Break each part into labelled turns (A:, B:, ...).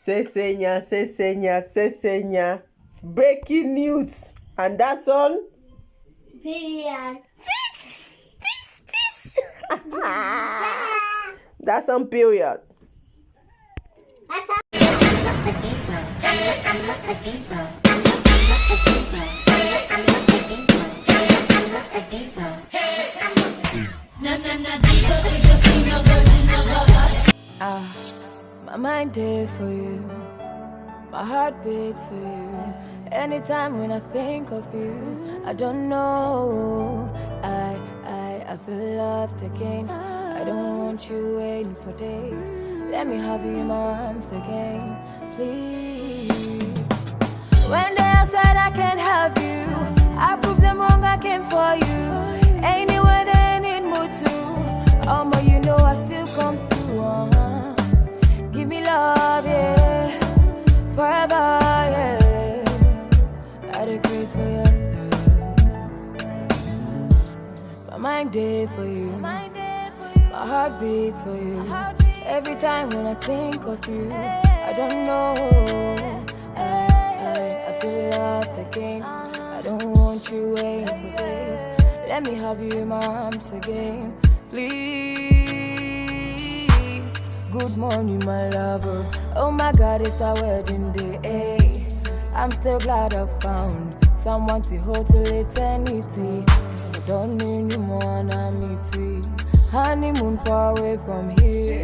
A: Sesenya. Breaking news. And that's on?
B: Period.
A: This. That's on period.
C: My mind there for you, my heart beats for you. Anytime when I think of you, I don't know. I feel loved again. I don't want you waiting for days. Let me have you in my arms again, please. When they said I can't have you, I proved them wrong. I came for you. Anywhere they need me to. More, you know I still come through. Give me love, yeah, forever, yeah. I had a grace for you. My mind there for you. My heart beats for you. Every time when I think of you, I don't know. I feel loved again. I don't want you waiting for days. Let me have you in my arms again, please. Good morning, my lover. Oh my God, it's our wedding day. Hey, I'm still glad I found someone to hold till eternity. I don't need you more than I need to. Honeymoon far away from here.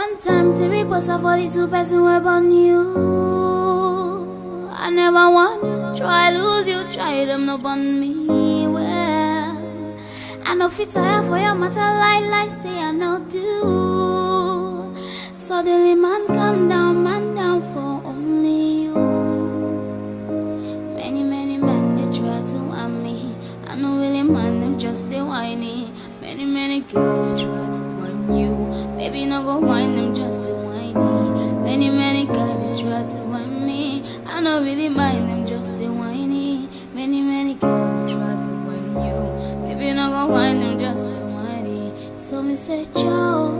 C: one time the request of 42 person web on you. I never want try lose you, try them no on me. Well, I know fit tire for your matter like say I know do. Suddenly man man down for only you. Many men they try to want me. I know really man them just they whiny. Many girls they try to want you. Maybe no go whine them just they whiny. Many guys they try to want me. I know really mind them just they whiny. Many girls they try to want you. Maybe no go whine them just they whiny. So me say Joe,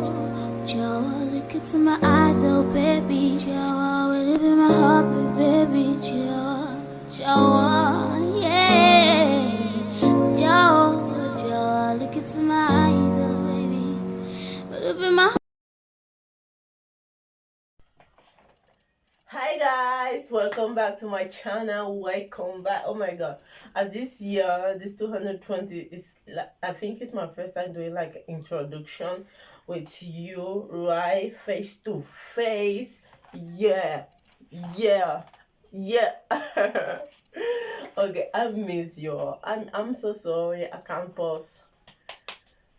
C: look into my eyes, oh baby, Joe, will you be my heart, baby, Joe, yeah, Joe, look into my eyes, oh baby, will you be my heart?
A: Hi guys, welcome back to my channel. Welcome back. Oh my god, this year, this 220 is, I think it's my first time doing like introduction with you, right, face to face. Yeah. Okay, I miss you all, and I'm so sorry I can't post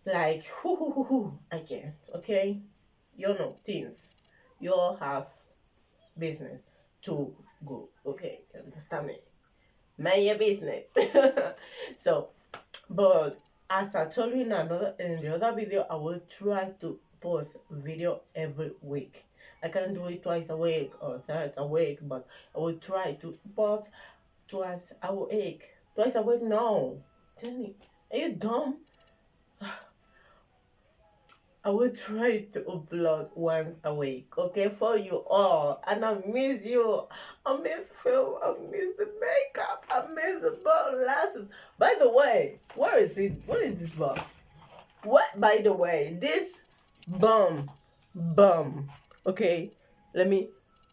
A: like again. Okay, you know things, you all have business to go. Okay, you understand me? Mind your business. So, but as I told you in the other video, I will try to post video every week. I can't do it twice a week or thrice a week, but I will try to post twice a week. Twice a week? No, Jenny, are you dumb? I will try to upload once a week, okay, for you all. And I miss you. I miss film. I miss the makeup. I miss the glasses. By the way, where is it? What is this box? What? By the way, this bum. Okay, let me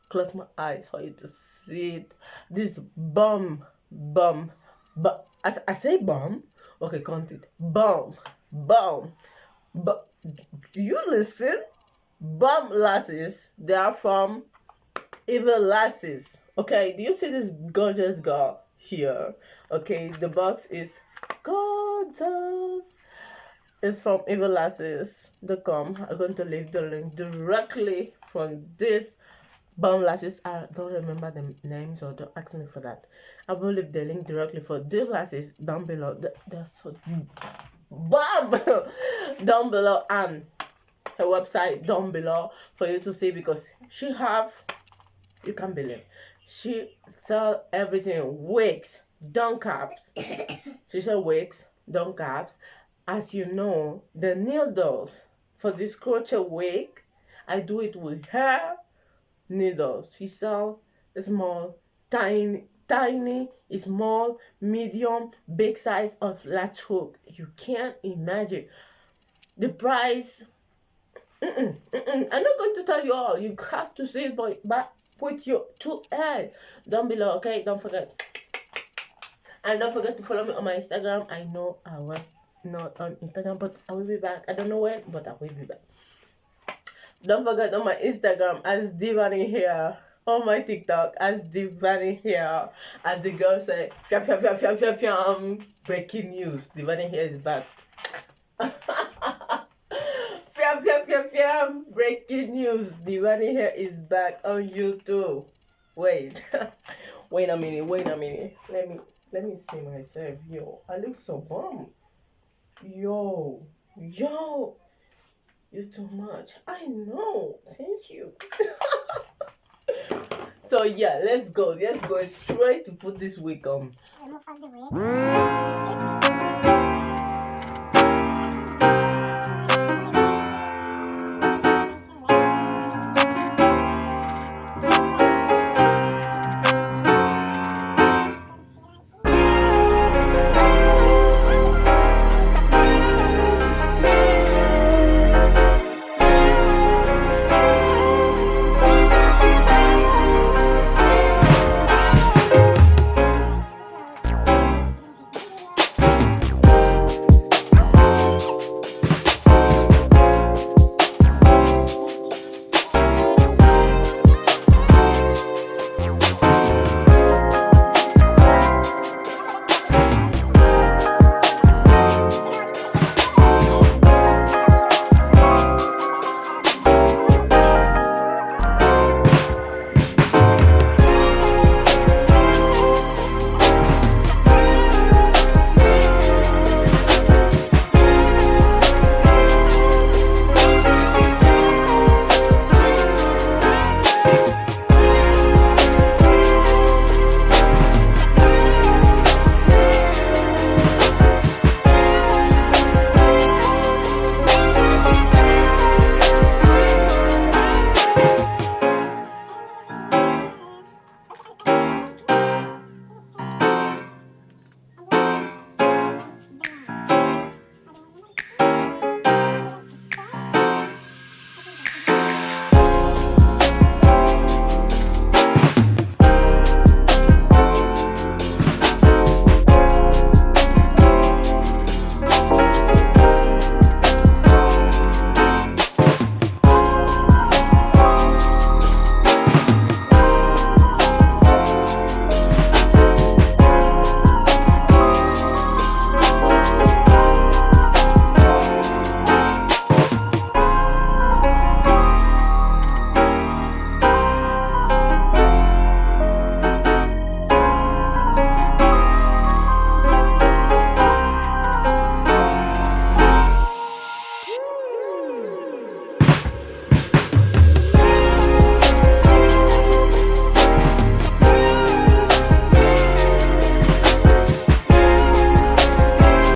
A: close my eyes for you to see it. This bum. But as I say bum, okay, count it. Bum. But do you listen? Bum lasses, they are from Evil Lasses. Okay, do you see this gorgeous girl here? Okay, the box is gorgeous. It's from evillasses.com. I'm going to leave the link directly from this bum lashes. I don't remember the names, so don't ask me for that. I will leave the link directly for these lashes down below. They're so bum down below, and her website down below for you to see, because she have, you can't believe, she sell everything: wigs, down caps. She sell wigs, down caps. As you know, the needles for this crochet wig, I do it with her needles. She sell small, tiny, small, medium, big size of latch hook. You can't imagine the price. I'm not going to tell you all. You have to see it, but put your 2 eyes down below. Okay, don't forget. And don't forget to follow me on my Instagram. I know I was not on Instagram, but I will be back. I don't know when, but I will be back. Don't forget on my Instagram as Divany here. On my TikTok as Divany here. As the girl say, breaking news. Divany here is back. Breaking news. Divany here is back on YouTube. Wait. Wait a minute. Let me see myself. Yo, I look so bummed. Yo, you're too much. I know. Thank you. So yeah, let's go straight to put this wig on.